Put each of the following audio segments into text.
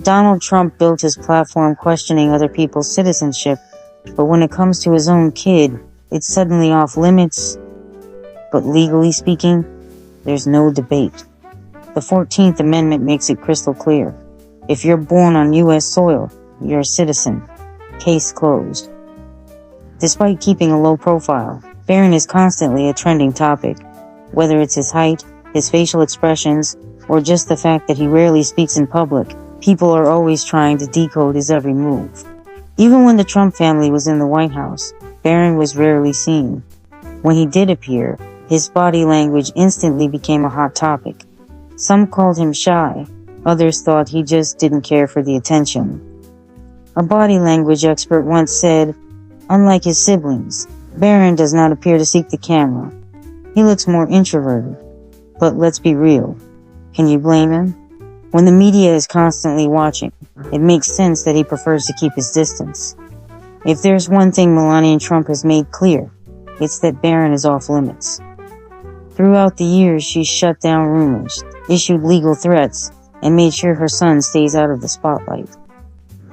Donald Trump built his platform questioning other people's citizenship, but when it comes to his own kid, it's suddenly off limits. But legally speaking, there's no debate. The 14th Amendment makes it crystal clear. If you're born on U.S. soil, you're a citizen. Case closed. Despite keeping a low profile, Barron is constantly a trending topic. Whether it's his height, his facial expressions, or just the fact that he rarely speaks in public, people are always trying to decode his every move. Even when the Trump family was in the White House, Barron was rarely seen. When he did appear, his body language instantly became a hot topic. Some called him shy, others thought he just didn't care for the attention. A body language expert once said, "Unlike his siblings, Barron does not appear to seek the camera. He looks more introverted." But let's be real. Can you blame him? When the media is constantly watching, it makes sense that he prefers to keep his distance. If there's one thing Melania Trump has made clear, it's that Barron is off limits. Throughout the years, she's shut down rumors, issued legal threats, and made sure her son stays out of the spotlight.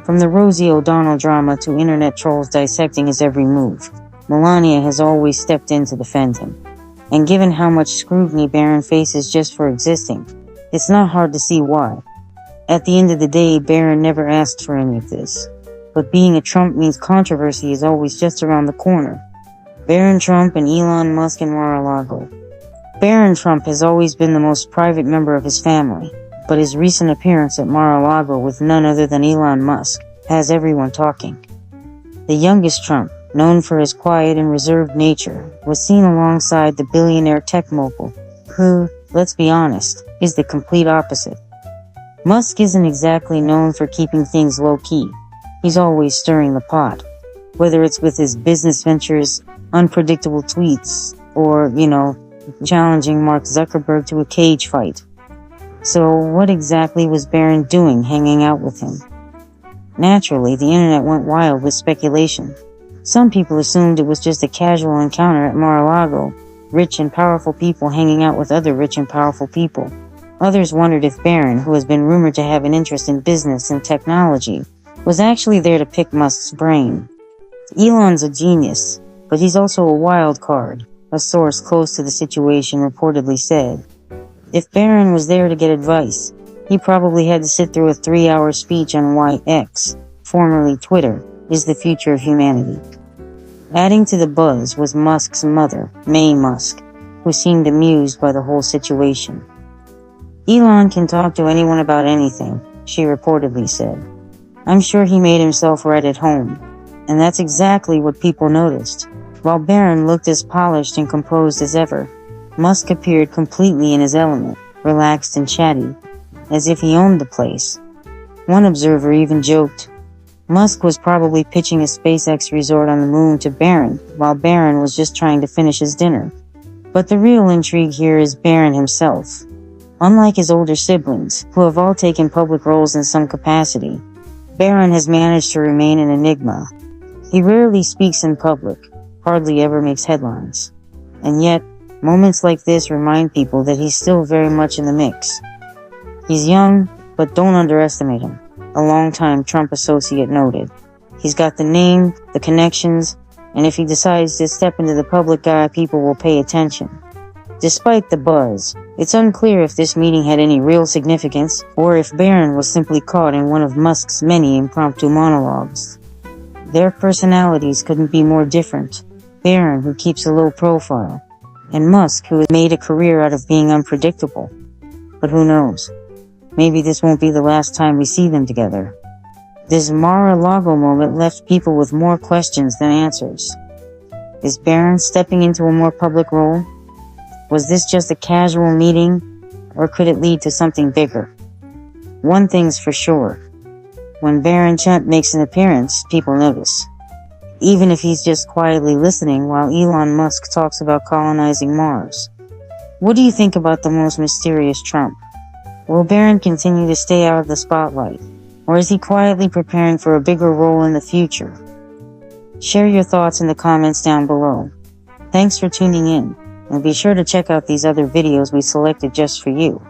From the Rosie O'Donnell drama to internet trolls dissecting his every move, Melania has always stepped in to defend him. And given how much scrutiny Barron faces just for existing, it's not hard to see why. At the end of the day, Barron never asked for any of this. But being a Trump means controversy is always just around the corner. Barron Trump and Elon Musk in Mar-a-Lago. Barron Trump has always been the most private member of his family, but his recent appearance at Mar-a-Lago with none other than Elon Musk has everyone talking. The youngest Trump, known for his quiet and reserved nature, was seen alongside the billionaire tech mogul, who, let's be honest, is the complete opposite. Musk isn't exactly known for keeping things low-key. He's always stirring the pot, whether it's with his business ventures, unpredictable tweets, or, challenging Mark Zuckerberg to a cage fight. So what exactly was Barron doing hanging out with him? Naturally, the internet went wild with speculation. Some people assumed it was just a casual encounter at Mar-a-Lago, rich and powerful people hanging out with other rich and powerful people. Others wondered if Barron, who has been rumored to have an interest in business and technology, was actually there to pick Musk's brain. Elon's a genius, but he's also a wild card, a source close to the situation reportedly said. If Barron was there to get advice, he probably had to sit through a 3-hour speech on why X, formerly Twitter, is the future of humanity. Adding to the buzz was Musk's mother, May Musk, who seemed amused by the whole situation. "Elon can talk to anyone about anything," she reportedly said. "I'm sure he made himself right at home." And that's exactly what people noticed. While Barron looked as polished and composed as ever, Musk appeared completely in his element, relaxed and chatty, as if he owned the place. One observer even joked, Musk was probably pitching a SpaceX resort on the moon to Barron, while Barron was just trying to finish his dinner. But the real intrigue here is Barron himself. Unlike his older siblings, who have all taken public roles in some capacity, Barron has managed to remain an enigma. He rarely speaks in public, hardly ever makes headlines. And yet, moments like this remind people that he's still very much in the mix. He's young, but don't underestimate him, a longtime Trump associate noted. He's got the name, the connections, and if he decides to step into the public eye, people will pay attention. Despite the buzz, it's unclear if this meeting had any real significance, or if Barron was simply caught in one of Musk's many impromptu monologues. Their personalities couldn't be more different. Barron, who keeps a low profile, and Musk, who has made a career out of being unpredictable. But who knows? Maybe this won't be the last time we see them together. This Mar-a-Lago moment left people with more questions than answers. Is Barron stepping into a more public role? Was this just a casual meeting, or could it lead to something bigger? One thing's for sure. When Barron Trump makes an appearance, people notice. Even if he's just quietly listening while Elon Musk talks about colonizing Mars. What do you think about the most mysterious Trump? Will Barron continue to stay out of the spotlight, or is he quietly preparing for a bigger role in the future? Share your thoughts in the comments down below. Thanks for tuning in, and be sure to check out these other videos we selected just for you.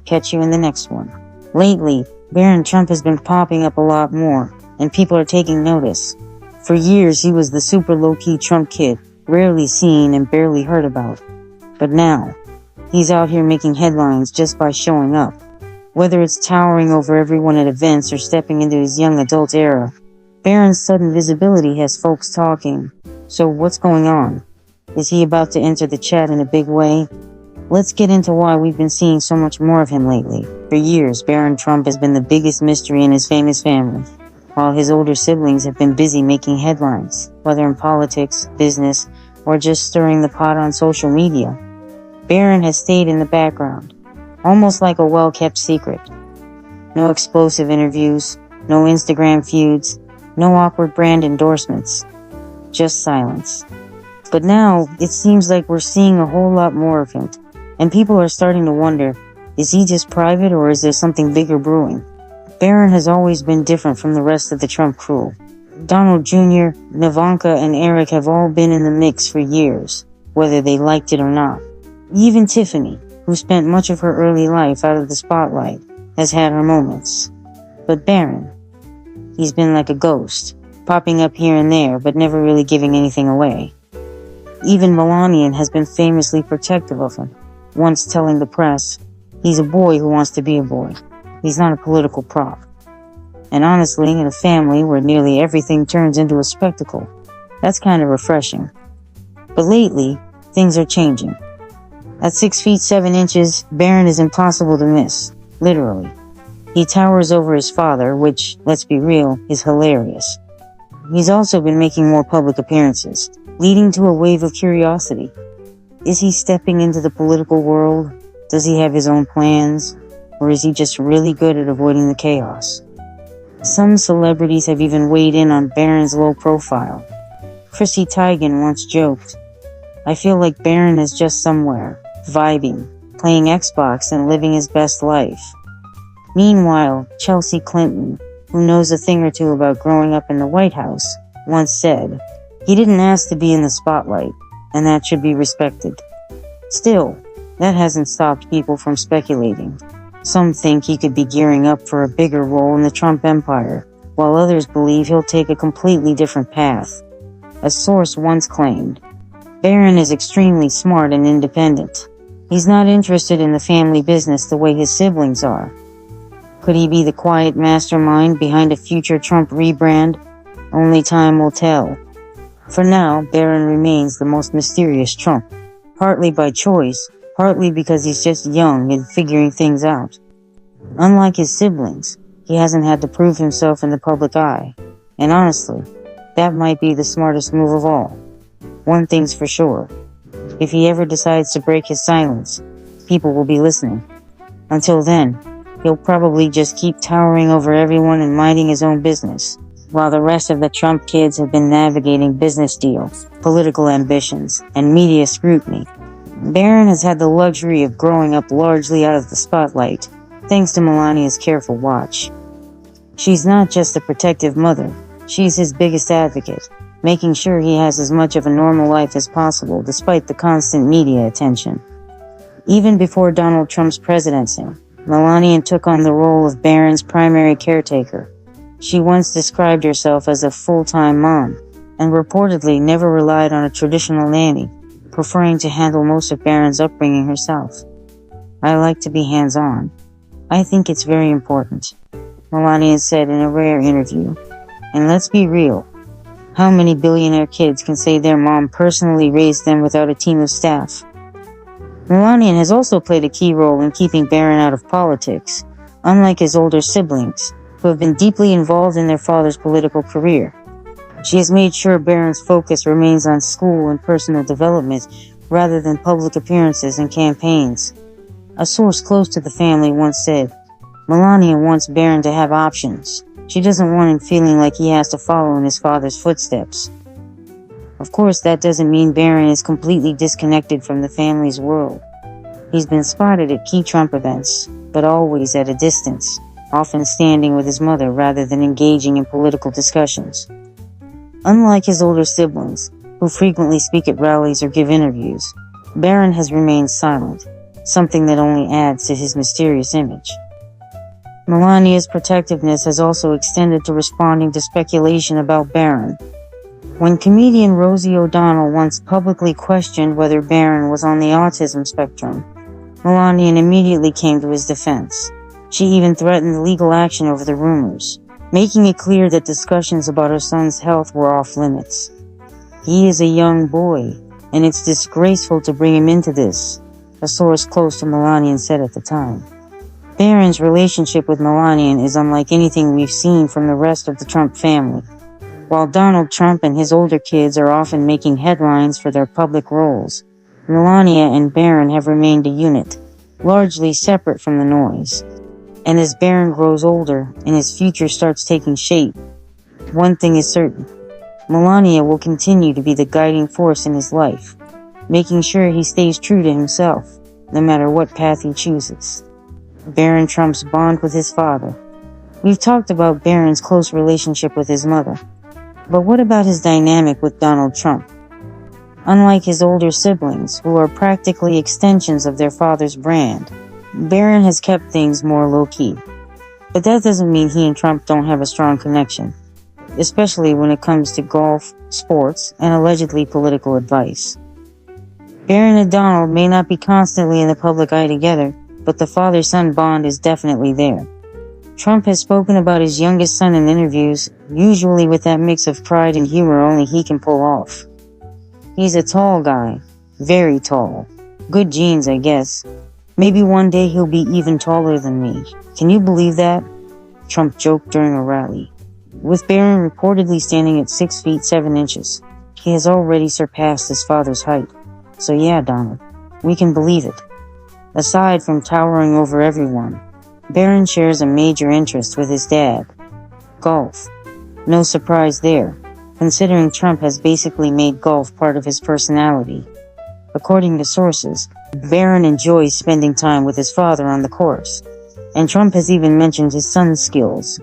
Catch you in the next one. Lately, Barron Trump has been popping up a lot more, and people are taking notice. For years, he was the super low-key Trump kid, rarely seen and barely heard about. But now, he's out here making headlines just by showing up. Whether it's towering over everyone at events or stepping into his young adult era, Barron's sudden visibility has folks talking. So what's going on? Is he about to enter the chat in a big way? Let's get into why we've been seeing so much more of him lately. For years, Barron Trump has been the biggest mystery in his famous family, while his older siblings have been busy making headlines, whether in politics, business, or just stirring the pot on social media. Barron has stayed in the background, almost like a well-kept secret. No explosive interviews, no Instagram feuds, no awkward brand endorsements, just silence. But now, it seems like we're seeing a whole lot more of him, and people are starting to wonder, is he just private or is there something bigger brewing? Barron has always been different from the rest of the Trump crew. Donald Jr., Ivanka, and Eric have all been in the mix for years, whether they liked it or not. Even Tiffany, who spent much of her early life out of the spotlight, has had her moments. But Barron, he's been like a ghost, popping up here and there, but never really giving anything away. Even Melania has been famously protective of him, once telling the press, he's a boy who wants to be a boy. He's not a political prop. And honestly, in a family where nearly everything turns into a spectacle, that's kind of refreshing. But lately, things are changing. At 6 feet 7 inches, Barron is impossible to miss, literally. He towers over his father, which, let's be real, is hilarious. He's also been making more public appearances, leading to a wave of curiosity. Is he stepping into the political world? Does he have his own plans? Or is he just really good at avoiding the chaos? Some celebrities have even weighed in on Barron's low profile. Chrissy Teigen once joked, I feel like Barron is just somewhere, vibing, playing Xbox and living his best life. Meanwhile, Chelsea Clinton, who knows a thing or two about growing up in the White House, once said, he didn't ask to be in the spotlight, and that should be respected. Still, that hasn't stopped people from speculating. Some think he could be gearing up for a bigger role in the Trump empire, while others believe he'll take a completely different path. A source once claimed, Barron is extremely smart and independent. He's not interested in the family business the way his siblings are. Could he be the quiet mastermind behind a future Trump rebrand? Only time will tell. For now, Barron remains the most mysterious Trump, partly by choice, partly because he's just young and figuring things out. Unlike his siblings, he hasn't had to prove himself in the public eye. And honestly, that might be the smartest move of all. One thing's for sure. If he ever decides to break his silence, people will be listening. Until then, he'll probably just keep towering over everyone and minding his own business, while the rest of the Trump kids have been navigating business deals, political ambitions, and media scrutiny. Barron has had the luxury of growing up largely out of the spotlight, thanks to Melania's careful watch. She's not just a protective mother, she's his biggest advocate, making sure he has as much of a normal life as possible despite the constant media attention. Even before Donald Trump's presidency, Melania took on the role of Barron's primary caretaker. She once described herself as a full-time mom, and reportedly never relied on a traditional nanny, preferring to handle most of Barron's upbringing herself. I like to be hands-on. I think it's very important, Melania said in a rare interview. And let's be real. How many billionaire kids can say their mom personally raised them without a team of staff? Melania has also played a key role in keeping Barron out of politics, unlike his older siblings, who have been deeply involved in their father's political career. She has made sure Barron's focus remains on school and personal development rather than public appearances and campaigns. A source close to the family once said, Melania wants Barron to have options. She doesn't want him feeling like he has to follow in his father's footsteps. Of course, that doesn't mean Barron is completely disconnected from the family's world. He's been spotted at key Trump events, but always at a distance, often standing with his mother rather than engaging in political discussions. Unlike his older siblings, who frequently speak at rallies or give interviews, Barron has remained silent, something that only adds to his mysterious image. Melania's protectiveness has also extended to responding to speculation about Barron. When comedian Rosie O'Donnell once publicly questioned whether Barron was on the autism spectrum, Melania immediately came to his defense. She even threatened legal action over the rumors, making it clear that discussions about her son's health were off limits. "He is a young boy, and it's disgraceful to bring him into this," a source close to Melania said at the time. Barron's relationship with Melania is unlike anything we've seen from the rest of the Trump family. While Donald Trump and his older kids are often making headlines for their public roles, Melania and Barron have remained a unit, largely separate from the noise. And as Barron grows older and his future starts taking shape, one thing is certain: Melania will continue to be the guiding force in his life, making sure he stays true to himself, no matter what path he chooses. Barron Trump's bond with his father. We've talked about Barron's close relationship with his mother, but what about his dynamic with Donald Trump? Unlike his older siblings, who are practically extensions of their father's brand, Barron has kept things more low-key. But that doesn't mean he and Trump don't have a strong connection, especially when it comes to golf, sports, and allegedly political advice. Barron and Donald may not be constantly in the public eye together, but the father-son bond is definitely there. Trump has spoken about his youngest son in interviews, usually with that mix of pride and humor only he can pull off. "He's a tall guy. Very tall. Good genes, I guess. Maybe one day he'll be even taller than me. Can you believe that?" Trump joked during a rally. With Barron reportedly standing at 6 feet 7 inches, he has already surpassed his father's height. So yeah, Donald, we can believe it. Aside from towering over everyone, Barron shares a major interest with his dad: golf. No surprise there, considering Trump has basically made golf part of his personality. According to sources, Barron enjoys spending time with his father on the course, and Trump has even mentioned his son's skills.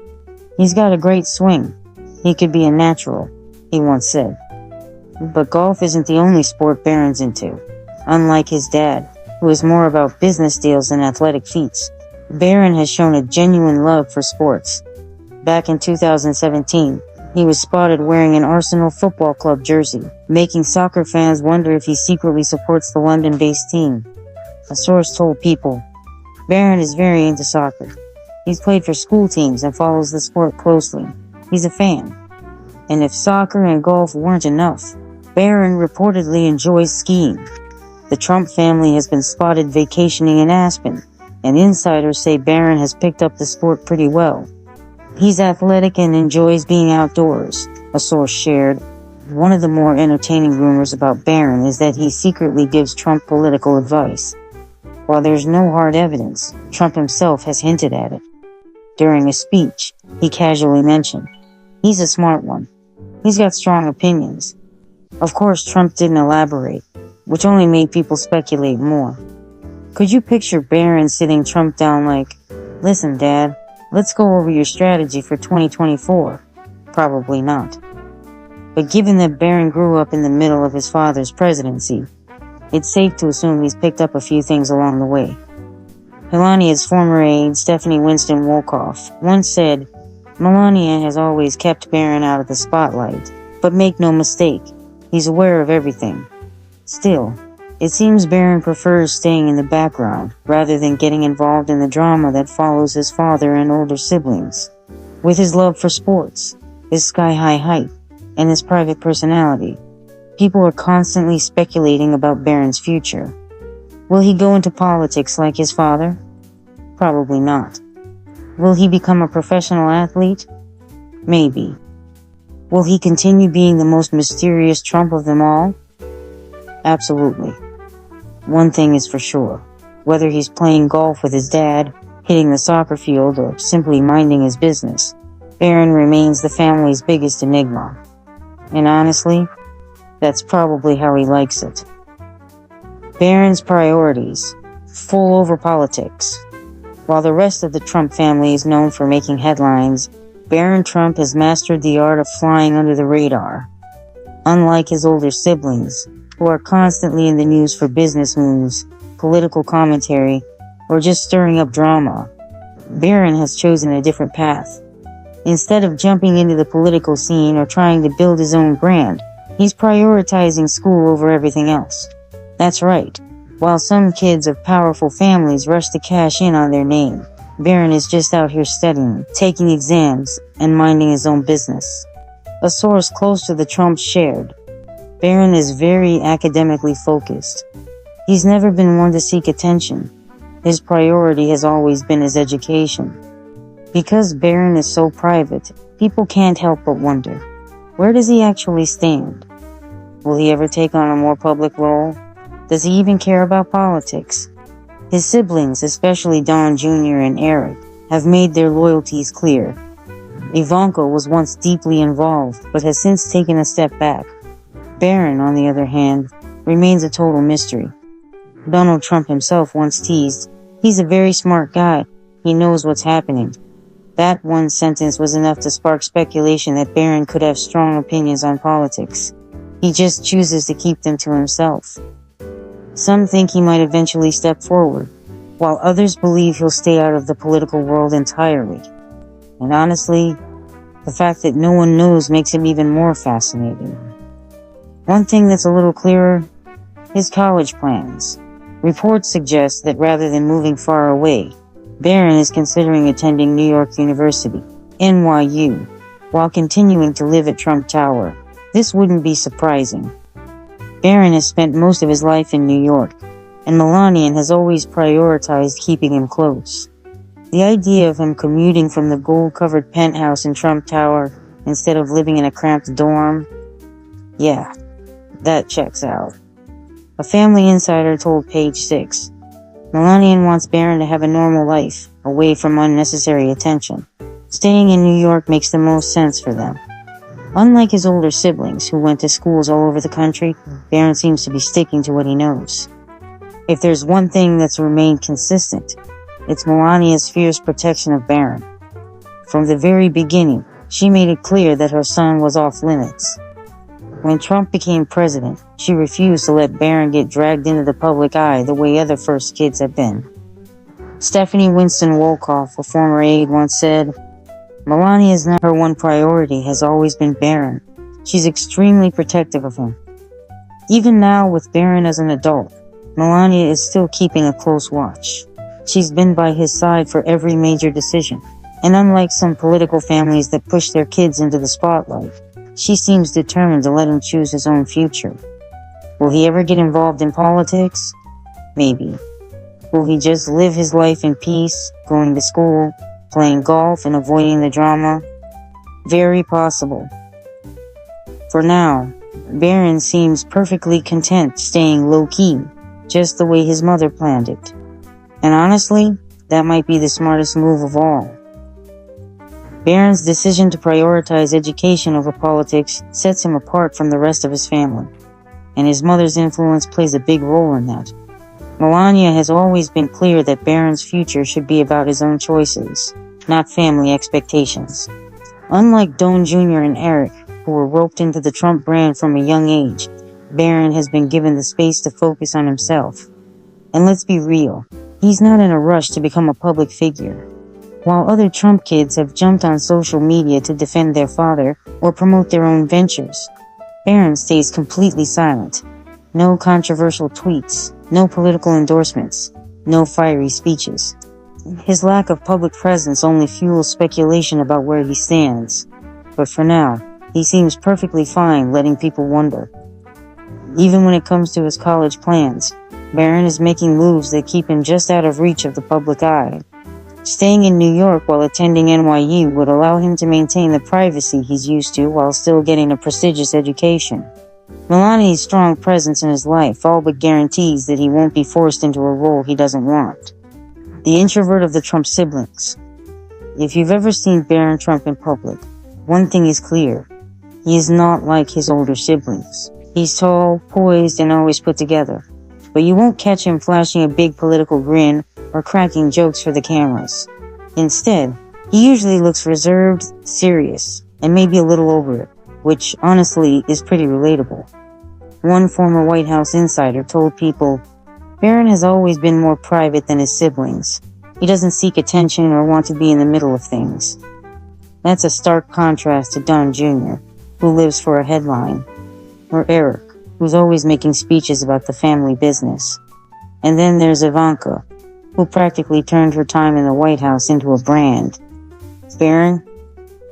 "He's got a great swing. He could be a natural," he once said. But golf isn't the only sport Barron's into. Unlike his dad, who is more about business deals than athletic feats, Barron has shown a genuine love for sports. Back in 2017, he was spotted wearing an Arsenal Football Club jersey, making soccer fans wonder if he secretly supports the London-based team. A source told People, "Barron is very into soccer. He's played for school teams and follows the sport closely. He's a fan." And if soccer and golf weren't enough, Barron reportedly enjoys skiing. The Trump family has been spotted vacationing in Aspen, and insiders say Barron has picked up the sport pretty well. "He's athletic and enjoys being outdoors," a source shared. One of the more entertaining rumors about Barron is that he secretly gives Trump political advice. While there's no hard evidence, Trump himself has hinted at it. During a speech, he casually mentioned, "He's a smart one. He's got strong opinions." Of course, Trump didn't elaborate, which only made people speculate more. Could you picture Barron sitting Trump down like, "Listen, Dad, let's go over your strategy for 2024. Probably not. But given that Barron grew up in the middle of his father's presidency, it's safe to assume he's picked up a few things along the way. Melania's former aide, Stephanie Winston Wolkoff, once said, "Melania has always kept Barron out of the spotlight, but make no mistake, he's aware of everything." Still, it seems Barron prefers staying in the background rather than getting involved in the drama that follows his father and older siblings. With his love for sports, his sky-high height, and his private personality, people are constantly speculating about Barron's future. Will he go into politics like his father? Probably not. Will he become a professional athlete? Maybe. Will he continue being the most mysterious Trump of them all? Absolutely. One thing is for sure. Whether he's playing golf with his dad, hitting the soccer field, or simply minding his business, Barron remains the family's biggest enigma. And honestly, that's probably how he likes it. Barron's priorities: full over politics. While the rest of the Trump family is known for making headlines, Barron Trump has mastered the art of flying under the radar. Unlike his older siblings, who are constantly in the news for business moves, political commentary, or just stirring up drama, Barron has chosen a different path. Instead of jumping into the political scene or trying to build his own brand, he's prioritizing school over everything else. That's right. While some kids of powerful families rush to cash in on their name, Barron is just out here studying, taking exams, and minding his own business. A source close to the Trumps shared, Barron is very academically focused. He's never been one to seek attention. His priority has always been his education. Because Barron is so private, people can't help but wonder, where does he actually stand? Will he ever take on a more public role? Does he even care about politics? His siblings, especially Don Jr. and Eric, have made their loyalties clear. Ivanka was once deeply involved, but has since taken a step back. Barron, on the other hand, remains a total mystery. Donald Trump himself once teased, "He's a very smart guy. He knows what's happening." That one sentence was enough to spark speculation that Barron could have strong opinions on politics. He just chooses to keep them to himself. Some think he might eventually step forward, while others believe he'll stay out of the political world entirely. And honestly, the fact that no one knows makes him even more fascinating. One thing that's a little clearer, his college plans. Reports suggest that rather than moving far away, Barron is considering attending New York University, NYU, while continuing to live at Trump Tower. This wouldn't be surprising. Barron has spent most of his life in New York, and Melania has always prioritized keeping him close. The idea of him commuting from the gold-covered penthouse in Trump Tower instead of living in a cramped dorm, yeah, that checks out. A family insider told Page 6, Melania wants Barron to have a normal life, away from unnecessary attention. Staying in New York makes the most sense for them. Unlike his older siblings, who went to schools all over the country, Barron seems to be sticking to what he knows. If there's one thing that's remained consistent, it's Melania's fierce protection of Barron. From the very beginning, she made it clear that her son was off limits. When Trump became president, she refused to let Barron get dragged into the public eye the way other first kids have been. Stephanie Winston Wolkoff, a former aide, once said, Melania is not her one priority, has always been Barron. She's extremely protective of him. Even now, with Barron as an adult, Melania is still keeping a close watch. She's been by his side for every major decision, and unlike some political families that push their kids into the spotlight, she seems determined to let him choose his own future. Will he ever get involved in politics? Maybe. Will he just live his life in peace, going to school, playing golf, and avoiding the drama? Very possible. For now, Barron seems perfectly content staying low-key, just the way his mother planned it. And honestly, that might be the smartest move of all. Barron's decision to prioritize education over politics sets him apart from the rest of his family, and his mother's influence plays a big role in that. Melania has always been clear that Barron's future should be about his own choices, not family expectations. Unlike Don Jr. and Eric, who were roped into the Trump brand from a young age, Barron has been given the space to focus on himself. And let's be real, he's not in a rush to become a public figure. While other Trump kids have jumped on social media to defend their father or promote their own ventures, Barron stays completely silent. No controversial tweets, no political endorsements, no fiery speeches. His lack of public presence only fuels speculation about where he stands. But for now, he seems perfectly fine letting people wonder. Even when it comes to his college plans, Barron is making moves that keep him just out of reach of the public eye. Staying in New York while attending NYU would allow him to maintain the privacy he's used to while still getting a prestigious education. Melania's strong presence in his life all but guarantees that he won't be forced into a role he doesn't want. The introvert of the Trump siblings. If you've ever seen Barron Trump in public, one thing is clear. He is not like his older siblings. He's tall, poised, and always put together. But you won't catch him flashing a big political grin or cracking jokes for the cameras. Instead, he usually looks reserved, serious, and maybe a little over it, which honestly is pretty relatable. One former White House insider told people, Barron has always been more private than his siblings. He doesn't seek attention or want to be in the middle of things. That's a stark contrast to Don Jr., who lives for a headline, or Eric, who's always making speeches about the family business. And then there's Ivanka, who practically turned her time in the White House into a brand. Barron,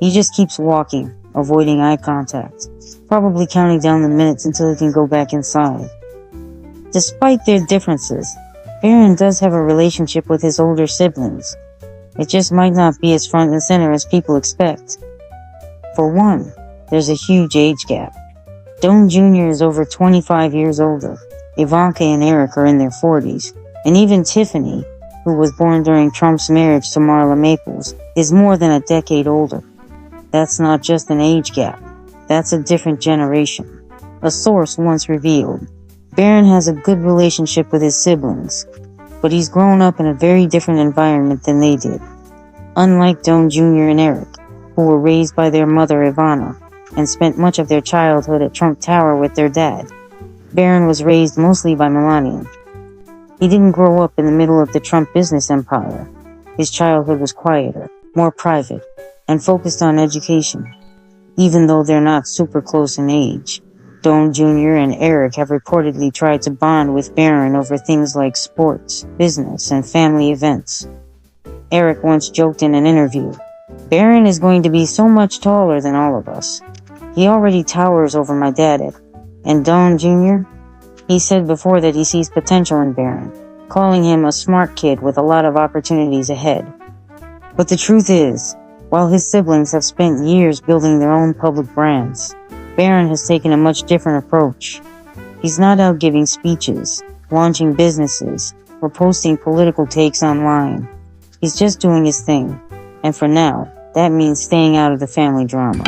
he just keeps walking, avoiding eye contact, probably counting down the minutes until he can go back inside. Despite their differences, Barron does have a relationship with his older siblings. It just might not be as front and center as people expect. For one, there's a huge age gap. Don Jr. is over 25 years older. Ivanka and Eric are in their 40s. And even Tiffany, who was born during Trump's marriage to Marla Maples, is more than a decade older. That's not just an age gap. That's a different generation. A source once revealed, Barron has a good relationship with his siblings, but he's grown up in a very different environment than they did. Unlike Don Jr. and Eric, who were raised by their mother Ivana and spent much of their childhood at Trump Tower with their dad, Barron was raised mostly by Melania. He didn't grow up in the middle of the Trump business empire. His childhood was quieter, more private, and focused on education. Even though they're not super close in age, Don Jr. and Eric have reportedly tried to bond with Barron over things like sports, business, and family events. Eric once joked in an interview, "Barron is going to be so much taller than all of us. He already towers over my dad." And Don Jr.? He said before that he sees potential in Barron, calling him a smart kid with a lot of opportunities ahead. But the truth is, while his siblings have spent years building their own public brands, Barron has taken a much different approach. He's not out giving speeches, launching businesses, or posting political takes online. He's just doing his thing, and for now, that means staying out of the family drama.